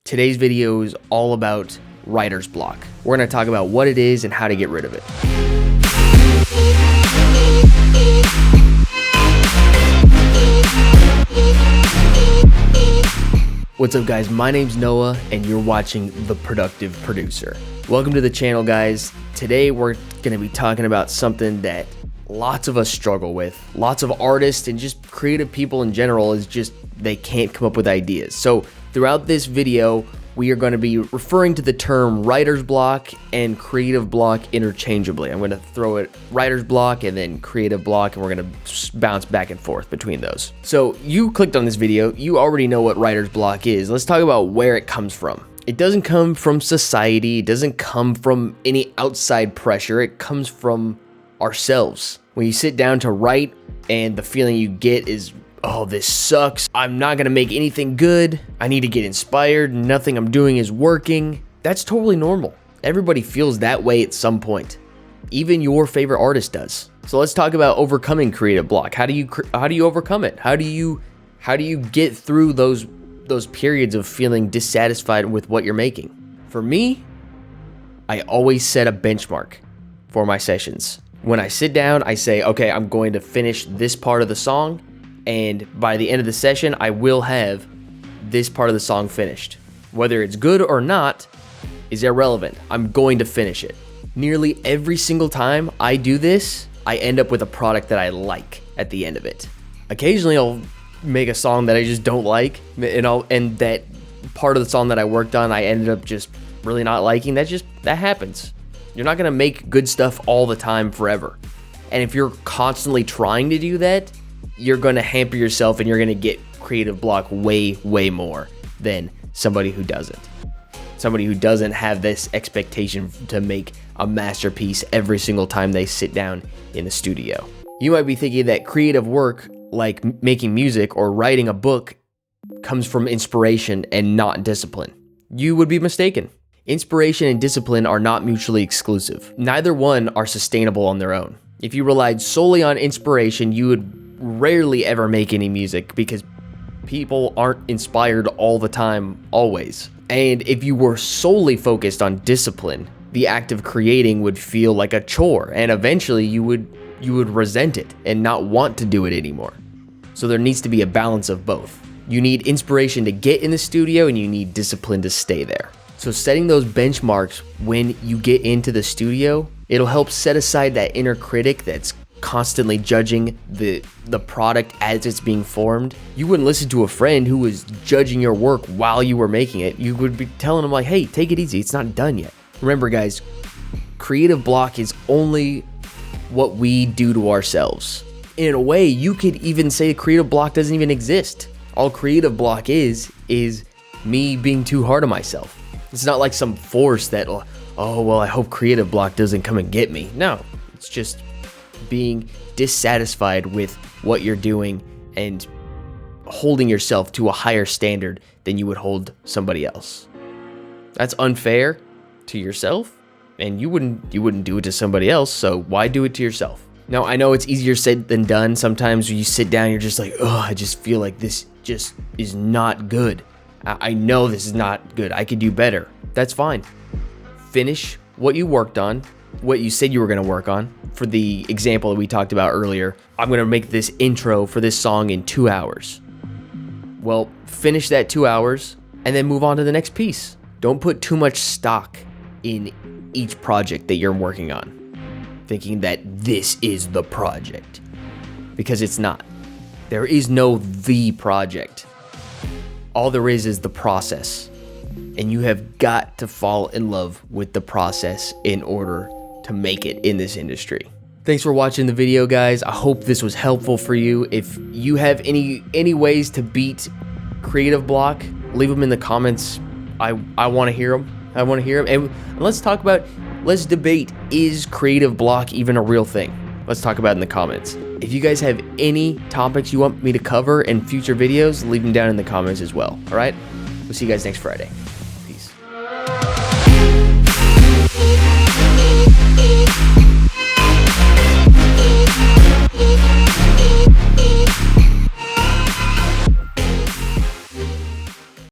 Today's video is all about writer's block. We're going to talk about what it is and how to get rid of it. What's up, guys? My name's Noah and you're watching The Productive Producer. Welcome to the channel, guys. Today we're going to be talking about something that lots of us struggle with. Lots of artists and just creative people in general is just they can't come up with ideas. So throughout this video, we are going to be referring to the term writer's block and creative block interchangeably. I'm going to throw it writer's block and then creative block, and we're going to bounce back and forth between those. So you clicked on this video, you already know what writer's block is. Let's talk about where it comes from. It doesn't come from society. It doesn't come from any outside pressure. It comes from ourselves. When you sit down to write and the feeling you get is, oh, this sucks. I'm not gonna make anything good. I need to get inspired. Nothing I'm doing is working. That's totally normal. Everybody feels that way at some point. Even your favorite artist does. So let's talk about overcoming creative block. How do you overcome it? How do you get through those periods of feeling dissatisfied with what you're making? For me, I always set a benchmark for my sessions. When I sit down, I say, okay, I'm going to finish this part of the song, and by the end of the session, I will have this part of the song finished. Whether it's good or not is irrelevant. I'm going to finish it. Nearly every single time I do this, I end up with a product that I like at the end of it. Occasionally, I'll make a song that I just don't like, and that part of the song that I worked on, I ended up just really not liking. That happens. You're not gonna make good stuff all the time forever. And if you're constantly trying to do that, you're gonna hamper yourself and you're gonna get creative block way, way more than somebody who doesn't. Somebody who doesn't have this expectation to make a masterpiece every single time they sit down in the studio. You might be thinking that creative work, like making music or writing a book, comes from inspiration and not discipline. You would be mistaken. Inspiration and discipline are not mutually exclusive. Neither one are sustainable on their own. If you relied solely on inspiration, you would rarely ever make any music because people aren't inspired all the time, always. And if you were solely focused on discipline, the act of creating would feel like a chore, and eventually you would resent it and not want to do it anymore. So there needs to be a balance of both. You need inspiration to get in the studio and you need discipline to stay there. So setting those benchmarks when you get into the studio, it'll help set aside that inner critic that's constantly judging the product as it's being formed. You wouldn't listen to a friend who was judging your work while you were making it. You would be telling them like, hey, take it easy. It's not done yet. Remember, guys, creative block is only what we do to ourselves. In a way, you could even say creative block doesn't even exist. All creative block is me being too hard on myself. It's not like some force that, oh, well, I hope creative block doesn't come and get me. No, it's just being dissatisfied with what you're doing and holding yourself to a higher standard than you would hold somebody else. That's unfair to yourself, and you wouldn't do it to somebody else, so why do it to yourself? Now, I know it's easier said than done. Sometimes when you sit down, you're just like, oh, I just feel like this just is not good. I know this is not good. I could do better. That's fine. Finish what you worked on, what you said you were going to work on. For the example that we talked about earlier, I'm going to make this intro for this song in 2 hours. Well, finish that 2 hours and then move on to the next piece. Don't put too much stock in each project that you're working on, thinking that this is the project, because it's not. There is no the project. All there is the process, and you have got to fall in love with the process in order to make it in this industry. Thanks for watching the video, guys. I hope this was helpful for you. If you have any ways to beat creative block, leave them in the comments. I want to hear them. And let's debate, is creative block even a real thing? Let's talk about it in the comments. If you guys have any topics you want me to cover in future videos, leave them down in the comments as well. All right? We'll see you guys next Friday. Peace.